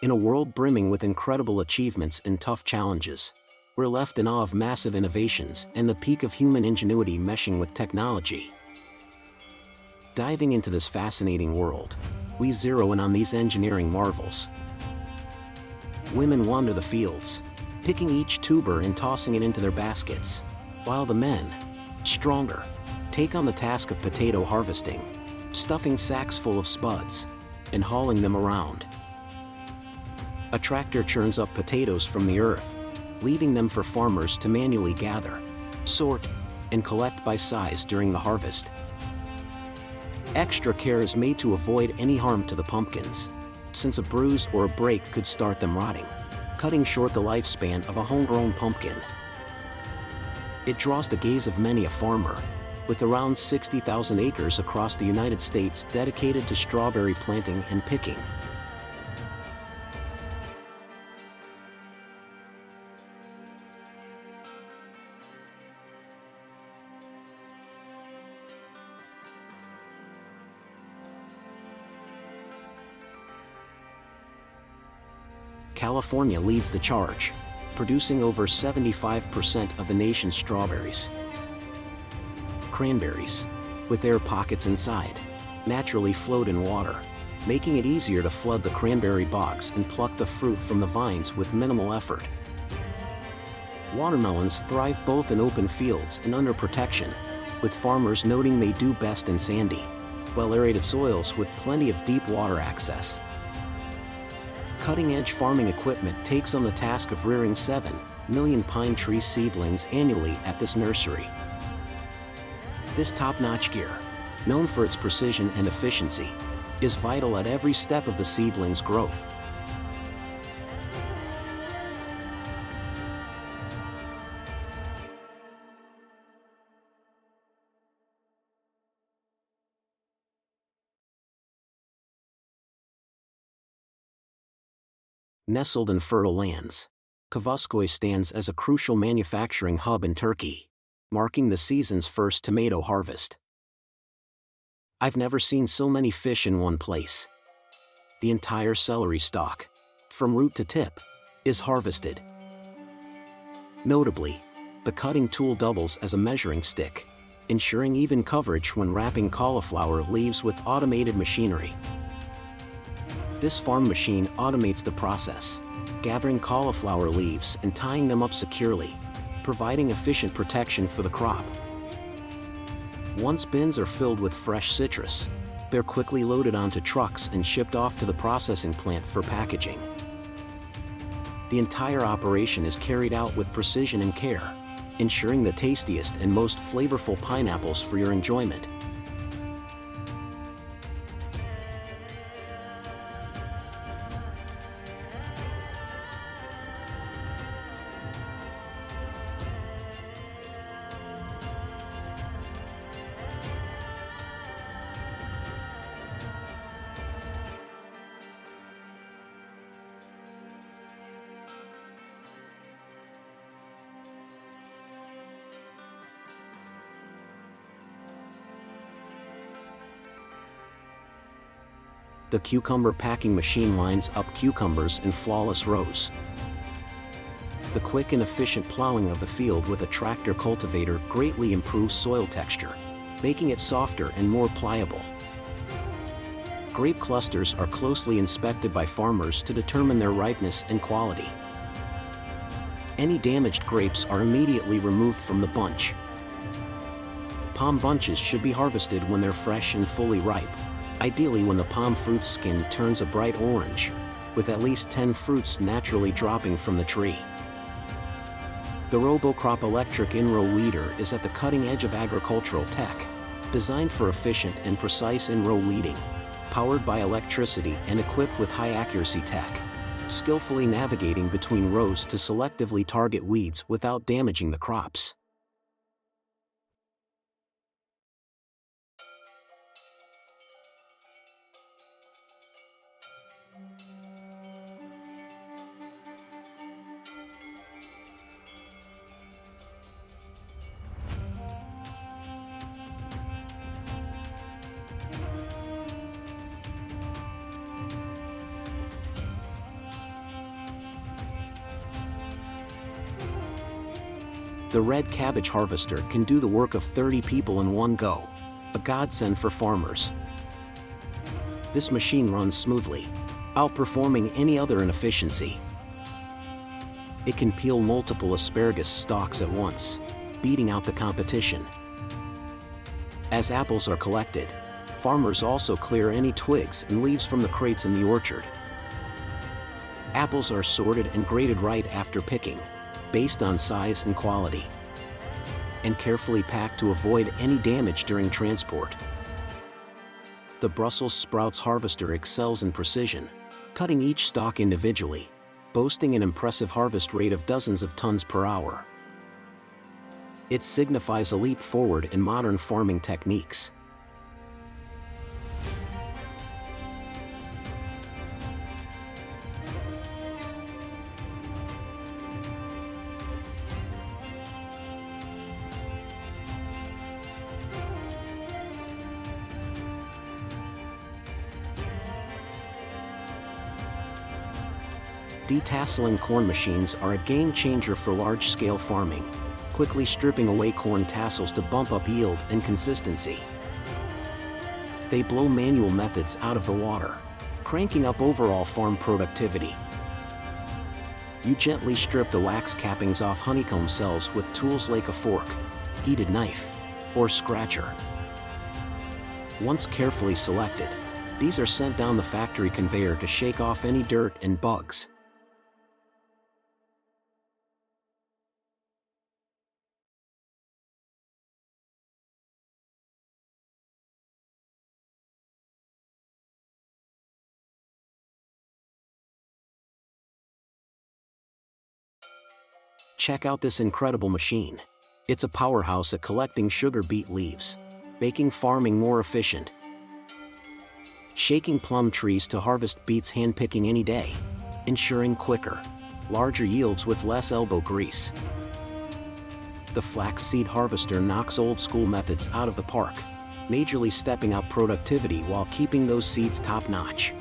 In a world brimming with incredible achievements and tough challenges, we're left in awe of massive innovations and the peak of human ingenuity meshing with technology. Diving into this fascinating world, we zero in on these engineering marvels. Women wander the fields, picking each tuber and tossing it into their baskets, while the men, stronger, take on the task of potato harvesting, stuffing sacks full of spuds, and hauling them around. A tractor churns up potatoes from the earth, leaving them for farmers to manually gather, sort, and collect by size during the harvest. Extra care is made to avoid any harm to the pumpkins, since a bruise or a break could start them rotting, cutting short the lifespan of a homegrown pumpkin. It draws the gaze of many a farmer, with around 60,000 acres across the United States dedicated to strawberry planting and picking. California leads the charge, producing over 75% of the nation's strawberries. Cranberries, with air pockets inside, naturally float in water, making it easier to flood the cranberry bogs and pluck the fruit from the vines with minimal effort. Watermelons thrive both in open fields and under protection, with farmers noting they do best in sandy, well-aerated soils with plenty of deep water access. Cutting-edge farming equipment takes on the task of rearing 7 million pine tree seedlings annually at this nursery. This top-notch gear, known for its precision and efficiency, is vital at every step of the seedling's growth. Nestled in fertile lands, Kavaksoy stands as a crucial manufacturing hub in Turkey, marking the season's first tomato harvest. I've never seen so many fish in one place. The entire celery stalk, from root to tip, is harvested. Notably, the cutting tool doubles as a measuring stick, ensuring even coverage when wrapping cauliflower leaves with automated machinery. This farm machine automates the process, gathering cauliflower leaves and tying them up securely, providing efficient protection for the crop. Once bins are filled with fresh citrus, they're quickly loaded onto trucks and shipped off to the processing plant for packaging. The entire operation is carried out with precision and care, ensuring the tastiest and most flavorful pineapples for your enjoyment. The cucumber packing machine lines up cucumbers in flawless rows. The quick and efficient plowing of the field with a tractor cultivator greatly improves soil texture, making it softer and more pliable. Grape clusters are closely inspected by farmers to determine their ripeness and quality. Any damaged grapes are immediately removed from the bunch. Palm bunches should be harvested when they're fresh and fully ripe, ideally when the palm fruit's skin turns a bright orange, with at least 10 fruits naturally dropping from the tree. The RoboCrop electric in-row weeder is at the cutting edge of agricultural tech, designed for efficient and precise in-row weeding, powered by electricity and equipped with high-accuracy tech, skillfully navigating between rows to selectively target weeds without damaging the crops. The red cabbage harvester can do the work of 30 people in one go, a godsend for farmers. This machine runs smoothly, outperforming any other in efficiency. It can peel multiple asparagus stalks at once, beating out the competition. As apples are collected, farmers also clear any twigs and leaves from the crates in the orchard. Apples are sorted and graded right after picking, based on size and quality, and carefully packed to avoid any damage during transport. The Brussels sprouts harvester excels in precision, cutting each stalk individually, boasting an impressive harvest rate of dozens of tons per hour. It signifies a leap forward in modern farming techniques. Detasseling corn machines are a game changer for large-scale farming, quickly stripping away corn tassels to bump up yield and consistency. They blow manual methods out of the water, cranking up overall farm productivity. You gently strip the wax cappings off honeycomb cells with tools like a fork, heated knife, or scratcher. Once carefully selected, these are sent down the factory conveyor to shake off any dirt and bugs. Check out this incredible machine. It's a powerhouse at collecting sugar beet leaves, making farming more efficient. Shaking plum trees to harvest beets hand-picking any day, ensuring quicker, larger yields with less elbow grease. The flaxseed harvester knocks old-school methods out of the park, majorly stepping up productivity while keeping those seeds top-notch.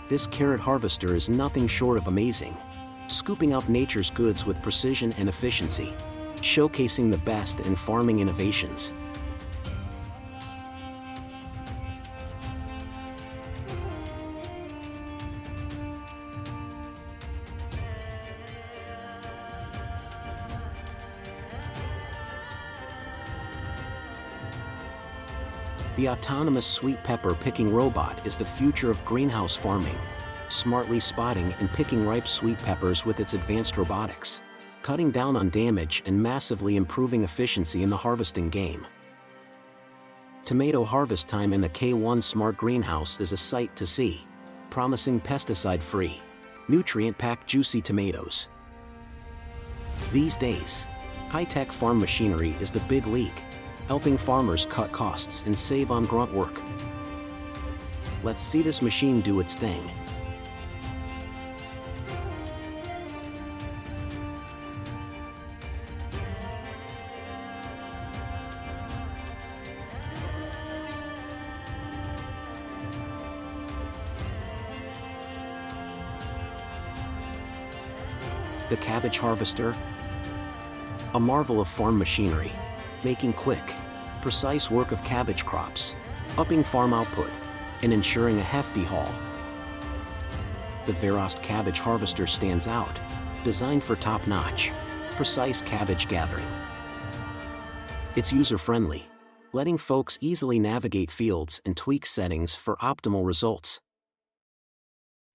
This carrot harvester is nothing short of amazing, scooping up nature's goods with precision and efficiency, showcasing the best in farming innovations. The autonomous sweet pepper picking robot is the future of greenhouse farming, smartly spotting and picking ripe sweet peppers with its advanced robotics, cutting down on damage and massively improving efficiency in the harvesting game. Tomato harvest time in the K1 Smart Greenhouse is a sight to see, promising pesticide-free, nutrient-packed juicy tomatoes. These days, high-tech farm machinery is the big league, helping farmers cut costs and save on grunt work. Let's see this machine do its thing. The cabbage harvester, a marvel of farm machinery, making quick, precise work of cabbage crops, upping farm output, and ensuring a hefty haul. The Verost cabbage harvester stands out, designed for top-notch, precise cabbage gathering. It's user-friendly, letting folks easily navigate fields and tweak settings for optimal results.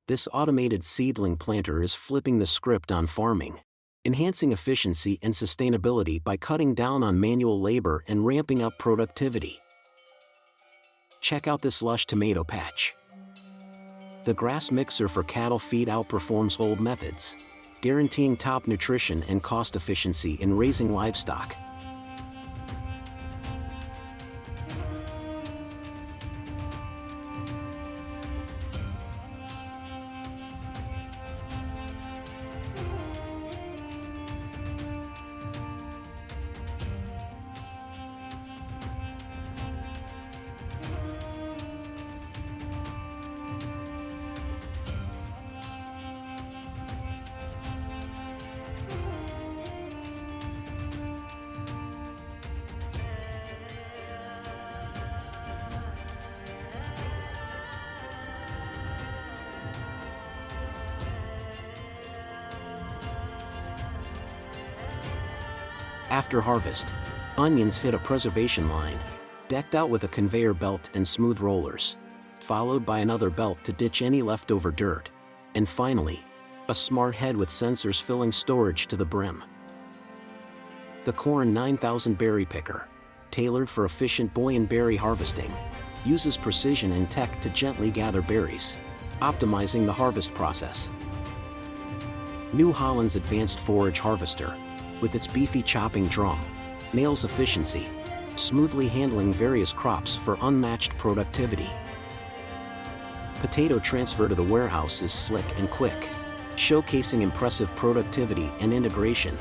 This automated seedling planter is flipping the script on farming, enhancing efficiency and sustainability by cutting down on manual labor and ramping up productivity. Check out this lush tomato patch. The grass mixer for cattle feed outperforms old methods, guaranteeing top nutrition and cost efficiency in raising livestock. After harvest, onions hit a preservation line, decked out with a conveyor belt and smooth rollers, followed by another belt to ditch any leftover dirt, and finally, a smart head with sensors filling storage to the brim. The Corn 9000 Berry Picker, tailored for efficient boy and berry harvesting, uses precision and tech to gently gather berries, optimizing the harvest process. New Holland's Advanced Forage Harvester, with its beefy chopping drum, nails efficiency, smoothly handling various crops for unmatched productivity. Potato transfer to the warehouse is slick and quick, showcasing impressive productivity and integration.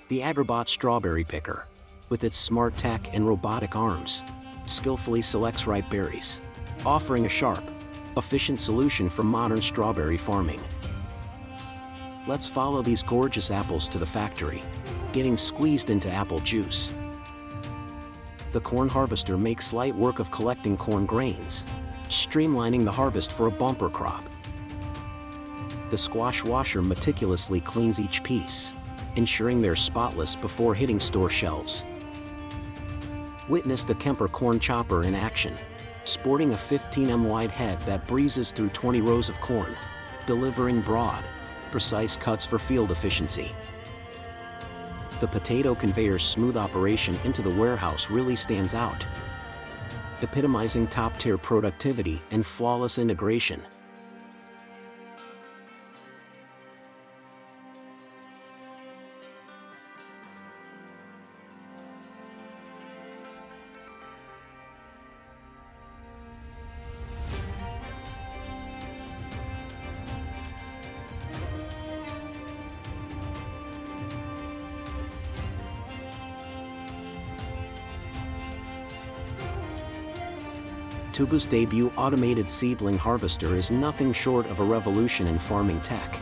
The Agribot Strawberry Picker, with its smart tech and robotic arms, skillfully selects ripe berries, offering a sharp, efficient solution for modern strawberry farming. Let's follow these gorgeous apples to the factory, getting squeezed into apple juice. The corn harvester makes light work of collecting corn grains, streamlining the harvest for a bumper crop. The squash washer meticulously cleans each piece, ensuring they're spotless before hitting store shelves. Witness the Kemper corn chopper in action, sporting a 15 wide head that breezes through 20 rows of corn, delivering broad, precise cuts for field efficiency. The potato conveyor's smooth operation into the warehouse really stands out, epitomizing top-tier productivity and flawless integration. Tuba's debut automated seedling harvester is nothing short of a revolution in farming tech.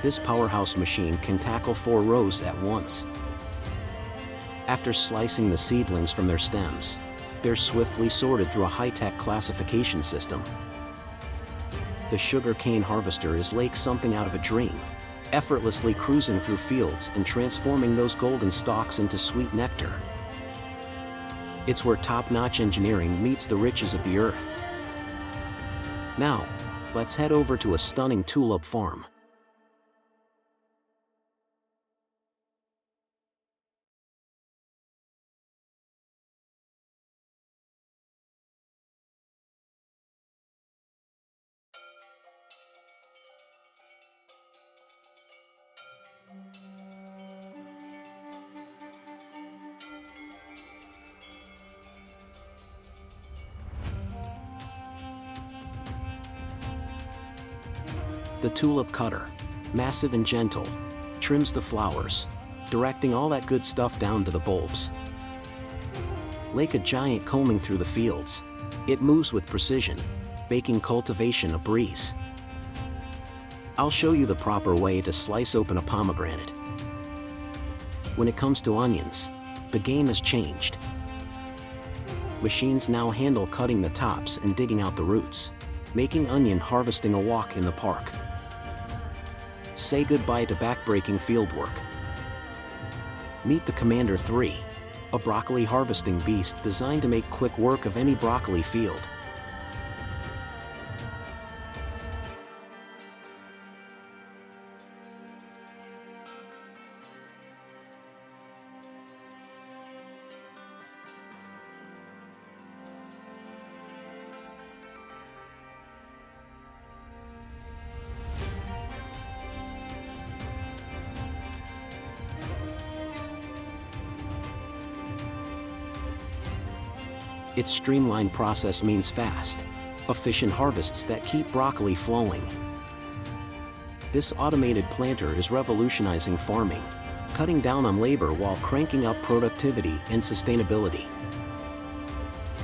This powerhouse machine can tackle 4 rows at once. After slicing the seedlings from their stems, they're swiftly sorted through a high-tech classification system. The sugar cane harvester is like something out of a dream, effortlessly cruising through fields and transforming those golden stalks into sweet nectar. It's where top-notch engineering meets the riches of the earth. Now, let's head over to a stunning tulip farm. The tulip cutter, massive and gentle, trims the flowers, directing all that good stuff down to the bulbs. Like a giant combing through the fields, it moves with precision, making cultivation a breeze. I'll show you the proper way to slice open a pomegranate. When it comes to onions, the game has changed. Machines now handle cutting the tops and digging out the roots, making onion harvesting a walk in the park. Say goodbye to back-breaking fieldwork. Meet the Commander 3, a broccoli harvesting beast designed to make quick work of any broccoli field. Its streamlined process means fast, efficient harvests that keep broccoli flowing. This automated planter is revolutionizing farming, cutting down on labor while cranking up productivity and sustainability.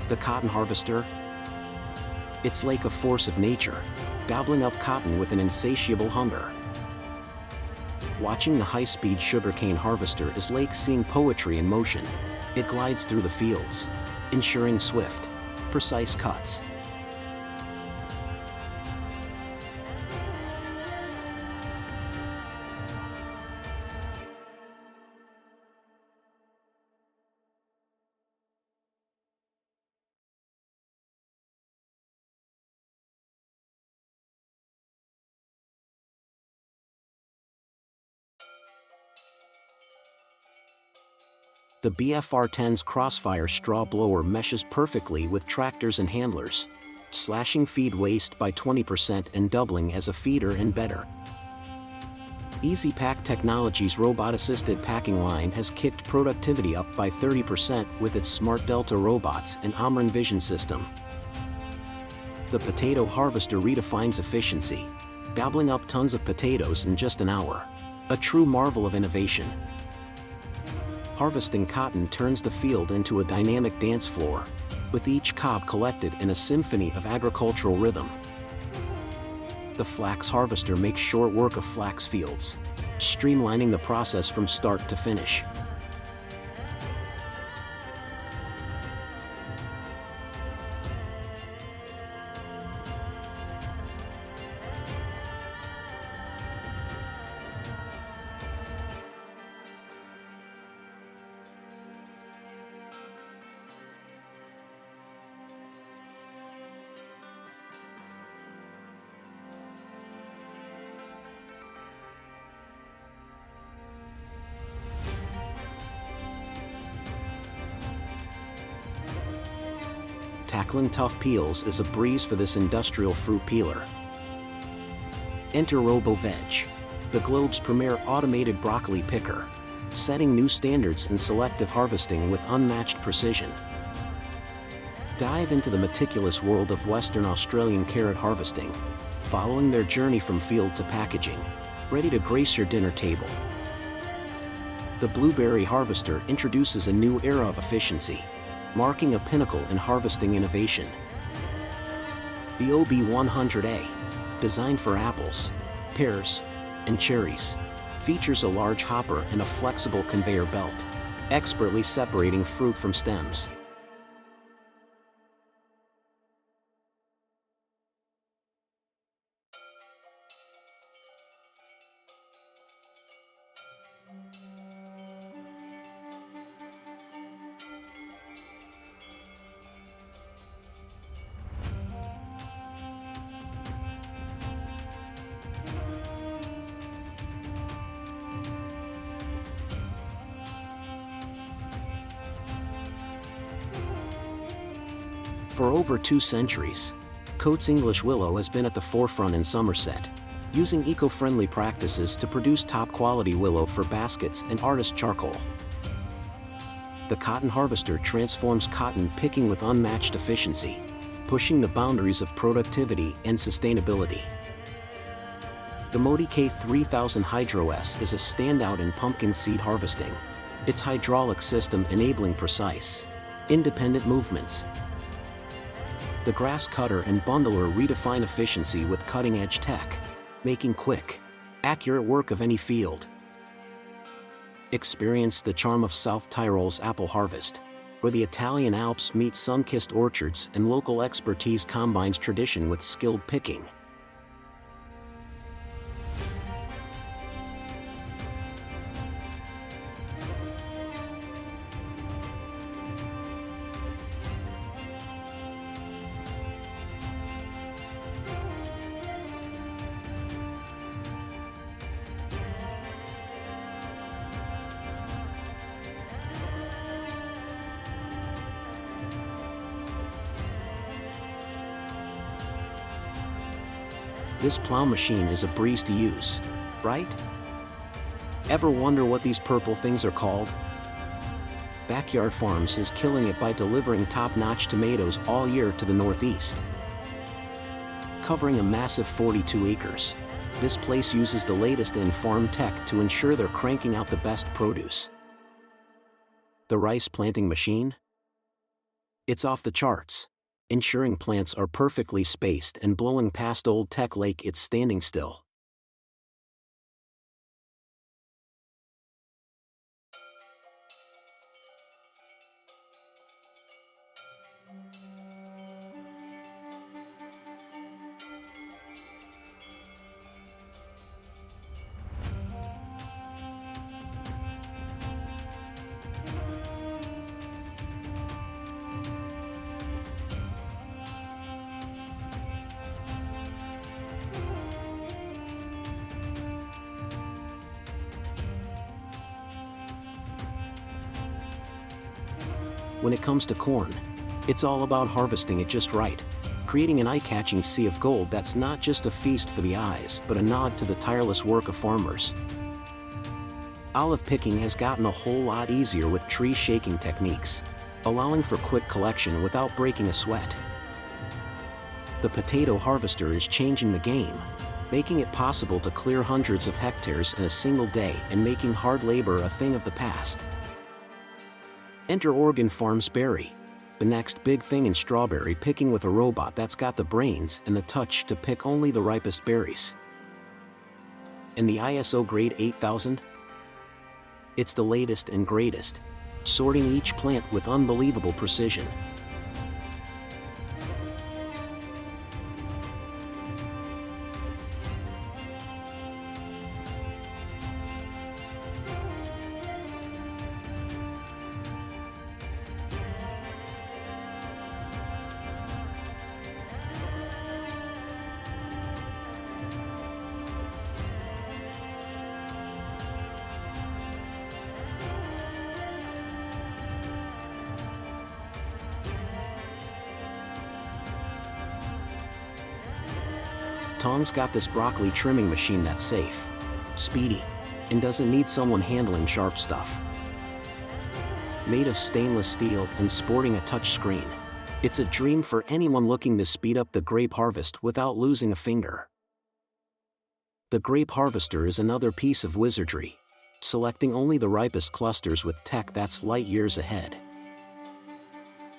The cotton harvester? It's like a force of nature, gobbling up cotton with an insatiable hunger. Watching the high-speed sugarcane harvester is like seeing poetry in motion. It glides through the fields, ensuring swift, precise cuts. The BFR10's Crossfire straw blower meshes perfectly with tractors and handlers, slashing feed waste by 20% and doubling as a feeder and bedder. EasyPack Technologies' robot-assisted packing line has kicked productivity up by 30% with its smart Delta robots and Omron Vision system. The potato harvester redefines efficiency, gobbling up tons of potatoes in just an hour. A true marvel of innovation. Harvesting cotton turns the field into a dynamic dance floor, with each cob collected in a symphony of agricultural rhythm. The flax harvester makes short work of flax fields, streamlining the process from start to finish. Tackling tough peels is a breeze for this industrial fruit peeler. Enter RoboVeg, the globe's premier automated broccoli picker, setting new standards in selective harvesting with unmatched precision. Dive into the meticulous world of Western Australian carrot harvesting, following their journey from field to packaging, ready to grace your dinner table. The blueberry harvester introduces a new era of efficiency, marking a pinnacle in harvesting innovation. The OB100A, designed for apples, pears, and cherries, features a large hopper and a flexible conveyor belt, expertly separating fruit from stems. For over 2 centuries, Coates English Willow has been at the forefront in Somerset, using eco-friendly practices to produce top-quality willow for baskets and artist charcoal. The cotton harvester transforms cotton picking with unmatched efficiency, pushing the boundaries of productivity and sustainability. The Modi K3000 Hydro S is a standout in pumpkin seed harvesting, its hydraulic system enabling precise, independent movements. The grass cutter and bundler redefine efficiency with cutting-edge tech, making quick, accurate work of any field. Experience the charm of South Tyrol's apple harvest, where the Italian Alps meet sun-kissed orchards and local expertise combines tradition with skilled picking. This plow machine is a breeze to use, right? Ever wonder what these purple things are called? Backyard Farms is killing it by delivering top-notch tomatoes all year to the Northeast. Covering a massive 42 acres, this place uses the latest in farm tech to ensure they're cranking out the best produce. The rice planting machine? It's off the charts, ensuring plants are perfectly spaced and blowing past old tech like it's standing still. When it comes to corn, it's all about harvesting it just right, creating an eye-catching sea of gold that's not just a feast for the eyes, but a nod to the tireless work of farmers. Olive picking has gotten a whole lot easier with tree shaking techniques, allowing for quick collection without breaking a sweat. The potato harvester is changing the game, making it possible to clear hundreds of hectares in a single day and making hard labor a thing of the past. Enter Oregon Farms Berry, the next big thing in strawberry picking with a robot that's got the brains and the touch to pick only the ripest berries. And the ISO Grade 8000? It's the latest and greatest, sorting each plant with unbelievable precision. Tom's got this broccoli trimming machine that's safe, speedy, and doesn't need someone handling sharp stuff. Made of stainless steel and sporting a touch screen, it's a dream for anyone looking to speed up the grape harvest without losing a finger. The grape harvester is another piece of wizardry, selecting only the ripest clusters with tech that's light years ahead.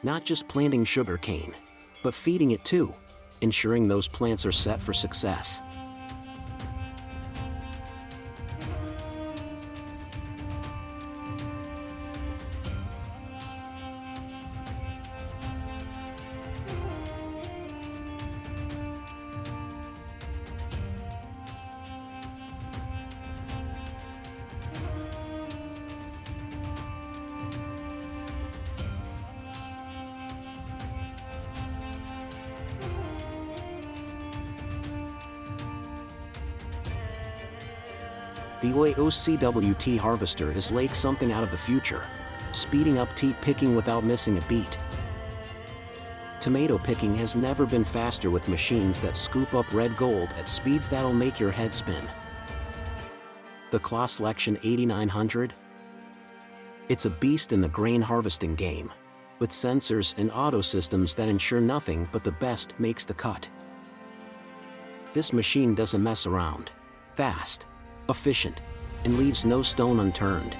Not just planting sugar cane, but feeding it too, ensuring those plants are set for success. The OCWT harvester is like something out of the future, speeding up tea picking without missing a beat. Tomato picking has never been faster with machines that scoop up red gold at speeds that'll make your head spin. The Claw Selection 8900? It's a beast in the grain harvesting game, with sensors and auto systems that ensure nothing but the best makes the cut. This machine doesn't mess around. Fast, efficient, and leaves no stone unturned.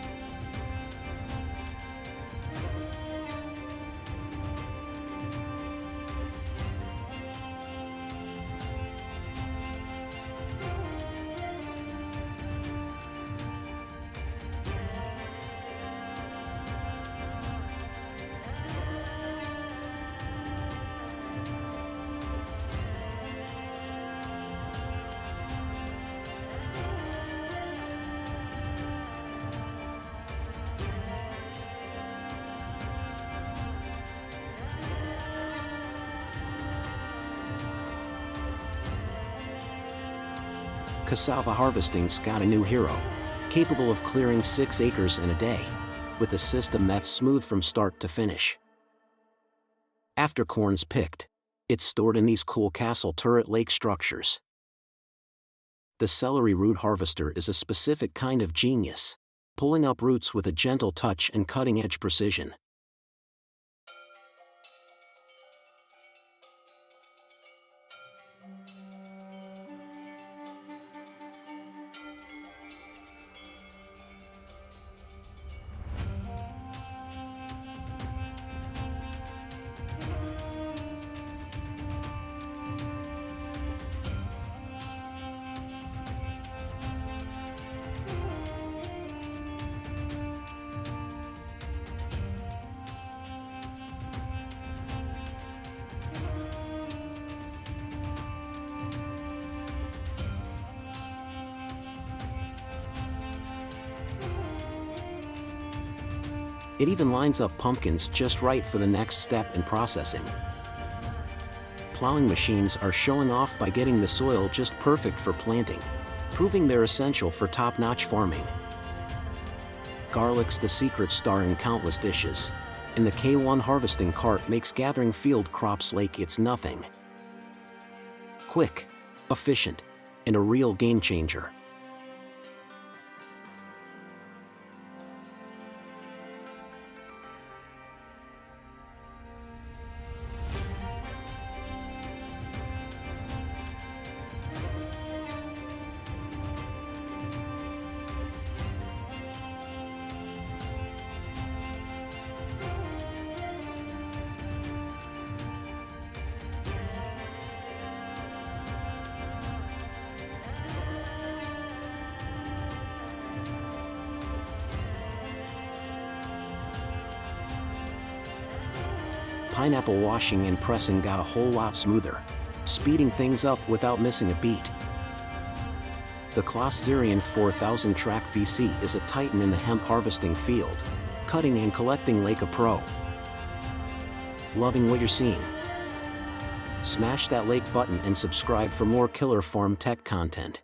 Cassava harvesting's got a new hero, capable of clearing 6 acres in a day, with a system that's smooth from start to finish. After corn's picked, it's stored in these cool castle turret lake structures. The celery root harvester is a specific kind of genius, pulling up roots with a gentle touch and cutting-edge precision. It even lines up pumpkins just right for the next step in processing. Plowing machines are showing off by getting the soil just perfect for planting, proving they're essential for top-notch farming. Garlic's the secret star in countless dishes, and the K1 harvesting cart makes gathering field crops like it's nothing. Quick, efficient, and a real game changer. Pineapple washing and pressing got a whole lot smoother, speeding things up without missing a beat. The Claas Xerion 4000 Track VC is a titan in the hemp harvesting field, cutting and collecting like a pro. Loving what you're seeing? Smash that like button and subscribe for more killer farm tech content.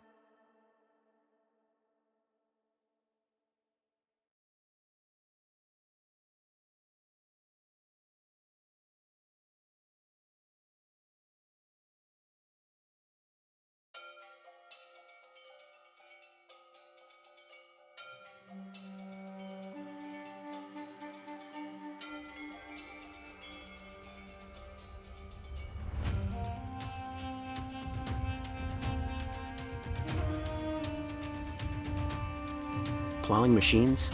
Plowing machines?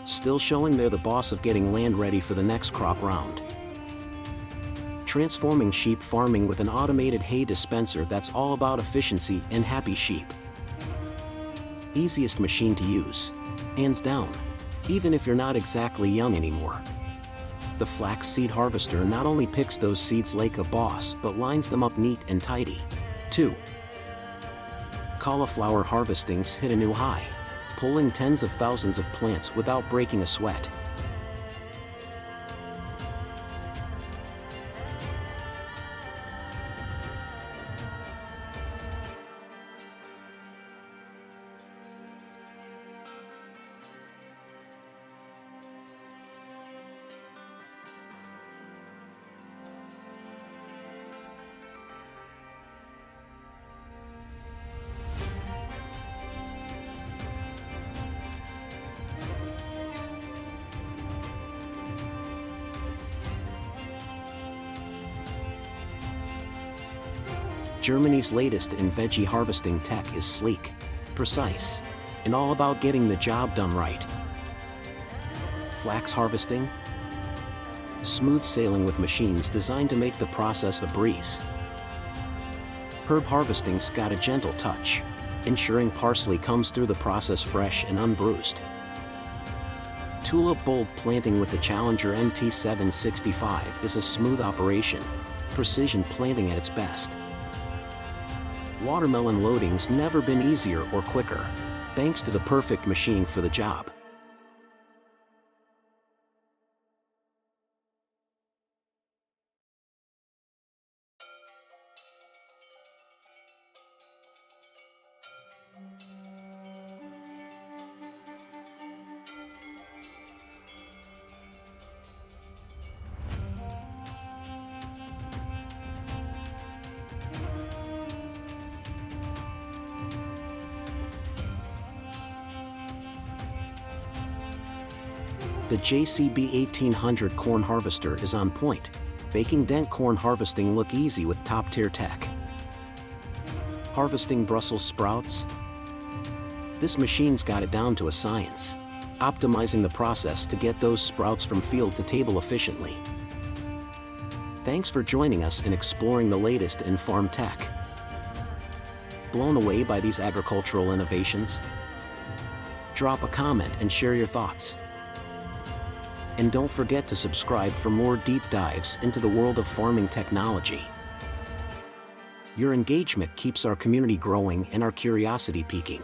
Still showing they're the boss of getting land ready for the next crop round. Transforming sheep farming with an automated hay dispenser that's all about efficiency and happy sheep. Easiest machine to use, hands down, even if you're not exactly young anymore. The flax seed harvester not only picks those seeds like a boss, but lines them up neat and tidy, too. Cauliflower harvesting's hit a new high, pulling tens of thousands of plants without breaking a sweat. Germany's latest in veggie harvesting tech is sleek, precise, and all about getting the job done right. Flax harvesting? Smooth sailing with machines designed to make the process a breeze. Herb harvesting's got a gentle touch, ensuring parsley comes through the process fresh and unbruised. Tulip bulb planting with the Challenger MT765 is a smooth operation, precision planting at its best. Watermelon loading's never been easier or quicker, thanks to the perfect machine for the job. The JCB 1800 corn harvester is on point, making Dent corn harvesting look easy with top-tier tech. Harvesting Brussels sprouts? This machine's got it down to a science, optimizing the process to get those sprouts from field to table efficiently. Thanks for joining us in exploring the latest in farm tech. Blown away by these agricultural innovations? Drop a comment and share your thoughts. And don't forget to subscribe for more deep dives into the world of farming technology. Your engagement keeps our community growing and our curiosity peaking.